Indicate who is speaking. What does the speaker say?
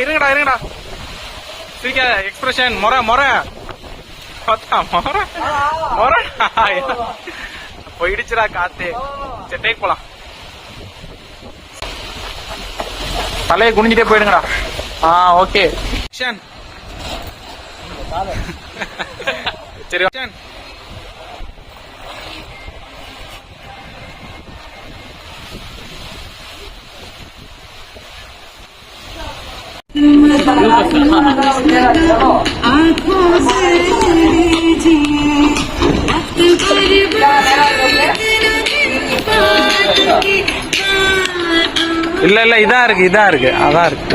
Speaker 1: இருங்கடா இருங்கடா சிரிக்காத எக்ஸ்பிரஷன் மொர மொர மொர மொர போயிடுச்சுடா காத்து. சரி டேக் போலாம். தலையை குனிஞ்சிட்டே போயிடுங்கடா. ஓகே சரி இல்ல இல்ல இதா இருக்கு அதான் இருக்கு.